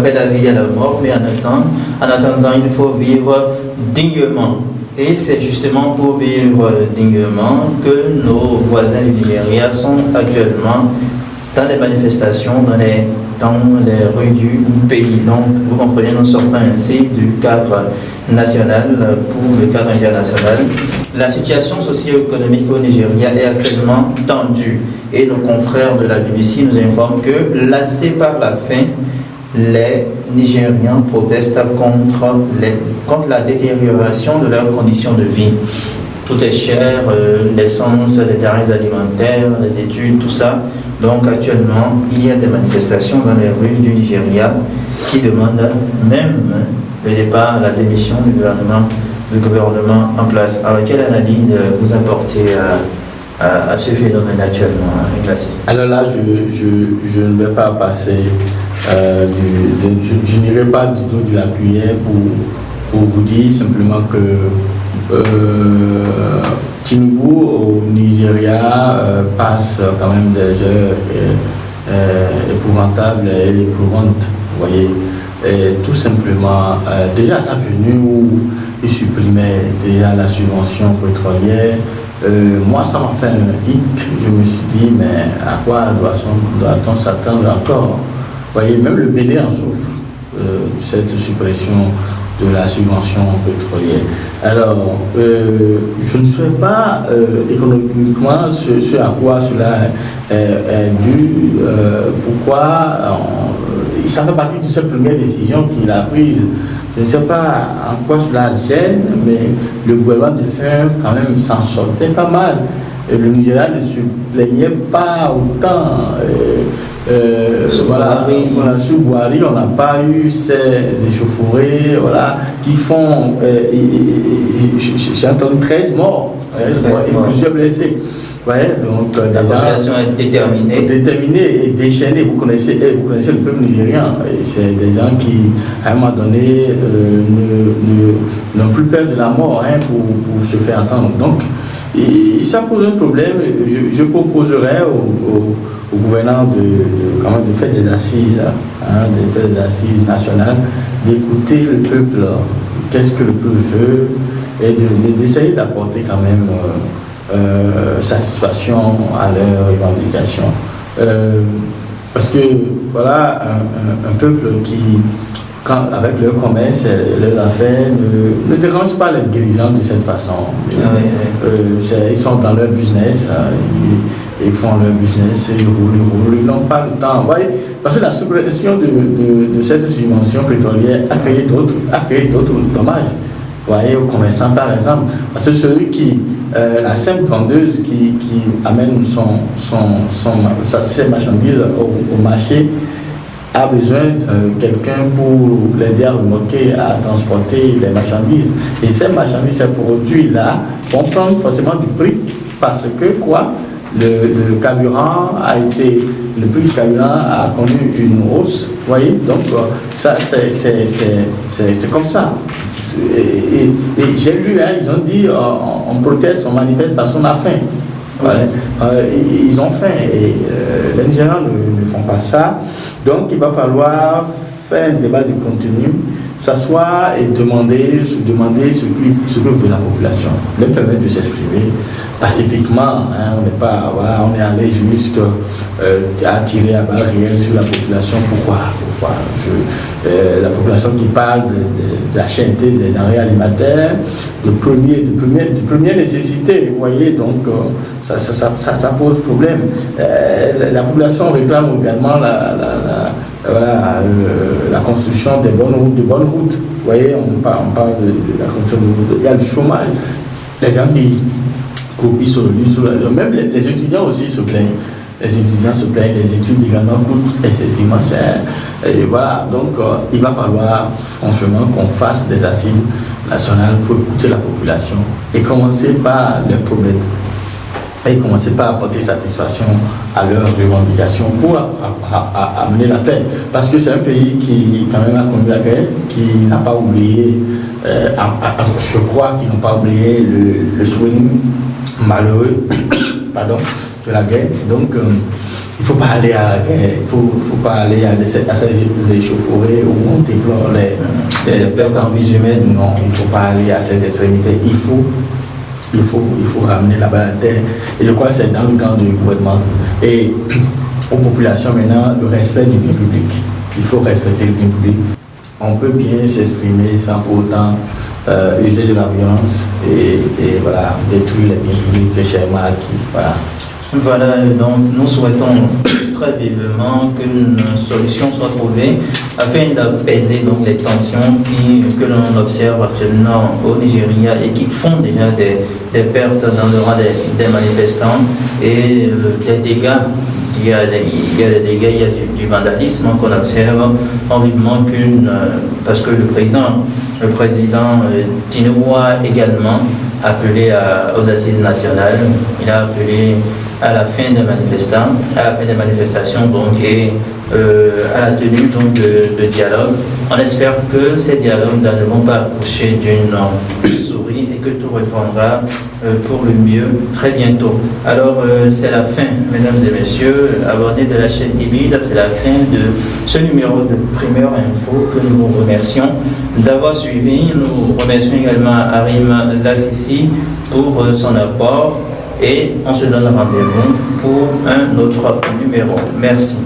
Après la vie, il y a la mort, mais en attendant, il faut vivre dignement. Et c'est justement pour vivre dignement que nos voisins du Nigeria sont actuellement dans les manifestations, dans les rues du pays. Donc, vous comprenez, nous sortons ainsi du cadre national pour le cadre international. La situation socio-économique au Nigeria est actuellement tendue et nos confrères de la BBC nous informent que, lassés par la faim, les Nigérians protestent contre la détérioration de leurs conditions de vie. Tout est cher, l'essence, les denrées alimentaires, les études, tout ça. Donc actuellement, il y a des manifestations dans les rues du Nigeria qui demandent même le départ, la démission du gouvernement en place. Alors quelle analyse vous apportez à ce phénomène actuellement, Ignacy? Alors là, je ne vais pas passer, je n'irai pas du tout de la cuillère pour vous dire simplement que Tinubu au Nigeria passe quand même des heures épouvantables et éprouvantes, vous voyez. Et tout simplement, déjà à sa venue où il supprimait déjà la subvention pétrolière, moi ça m'a fait un hic. Je me suis dit, mais à quoi doit-on s'attendre encore? Vous voyez, même le Bénin en souffre, cette suppression de la subvention pétrolière. Alors, je ne sais pas économiquement ce à quoi cela est dû, pourquoi ça fait partie de cette première décision qu'il a prise. Je ne sais pas en quoi cela gêne, mais le gouvernement de faire quand même s'en sortait pas mal. Et le Nigeria ne se plaignait pas autant. Sous Buhari, on n'a pas eu ces échauffourées qui font. J'ai entendu 13 morts, et plusieurs blessés. Ouais, donc, la population est déterminée et déchaînée. Vous connaissez le peuple nigérian. C'est des gens qui, à un moment donné, n'ont plus peur de la mort pour se faire entendre. Donc, ça pose un problème. Je proposerais au gouverneur de faire des assises, de faire des assises nationales, d'écouter le peuple, qu'est-ce que le peuple veut, et d'essayer d'apporter quand même satisfaction à leurs revendications. Parce que voilà, un peuple qui, avec leur commerce et leurs affaires, ne dérange pas les dirigeants de cette façon. Ils sont dans leur business, ils font leur business, ils roulent, ils n'ont pas le temps. Voyez, parce que la suppression de cette subvention pétrolière a créé d'autres dommages. Vous voyez, aux commerçants par exemple, parce que celui qui, la simple vendeuse qui amène ses marchandises au marché a besoin de quelqu'un pour l'aider à remorquer, à transporter les marchandises. Et ces marchandises, ces produits-là vont prendre forcément du prix parce que le carburant le prix du carburant a connu une hausse, vous voyez, donc ça c'est comme ça. Et j'ai lu, ils ont dit on proteste, on manifeste parce qu'on a faim. Ils ont faim et les Nigérians ne font pas ça. Donc il va falloir faire un débat de contenu, s'asseoir et se demander ce que veut la population, leur permettre de s'exprimer pacifiquement. On est allé juste à tirer à balles réelles sur la population. Pourquoi la population qui parle de la cherté des denrées alimentaires, de première nécessité, vous voyez, donc ça pose problème. La population réclame également la construction de bonnes routes. Vous voyez, on parle de la construction de routes. Il y a le chômage. Les gens qui copient sur le même les étudiants aussi se plaignent. Les étudiants se plaignent, les études également coûtent excessivement cher. Et voilà, donc il va falloir franchement qu'on fasse des assises nationales pour écouter la population et commencer par les promettre. Et commencer par apporter satisfaction à leurs revendications pour amener la paix. Parce que c'est un pays qui quand même a connu la guerre, qui n'a pas oublié, je crois qu'ils n'ont pas oublié le souvenir malheureux de la guerre. Donc il faut pas aller à la guerre, faut pas aller à ces échauffourées où on déplore les pertes en vie humaine. Non, il faut pas aller à ces extrémités. Il faut ramener la balle à terre. Et je crois que c'est dans le cadre du gouvernement et aux populations maintenant le respect du bien public. Il faut respecter le bien public. On peut bien s'exprimer sans pour autant user de la violence et voilà, détruire les biens publics chèrement acquis. Voilà. Voilà, donc nous souhaitons très vivement qu'une solution soit trouvée afin d'apaiser donc les tensions que l'on observe actuellement au Nigeria et qui font déjà des pertes dans le rang des manifestants et des dégâts. Il y a des dégâts, il y a du vandalisme qu'on observe en vivement parce que le président Tinubu a également appelé aux assises nationales. Il a appelé à la fin des manifestations donc, et à la tenue donc, de dialogue. On espère que ces dialogues ne vont pas accoucher d'une souris et que tout répondra pour le mieux très bientôt. Alors c'est la fin, mesdames et messieurs, abonnés de la chaîne Ibid, c'est la fin de ce numéro de Primeur Info que nous vous remercions d'avoir suivi. Nous remercions également Arim Lassisi pour son apport. Et on se donne rendez-vous pour un autre numéro. Merci.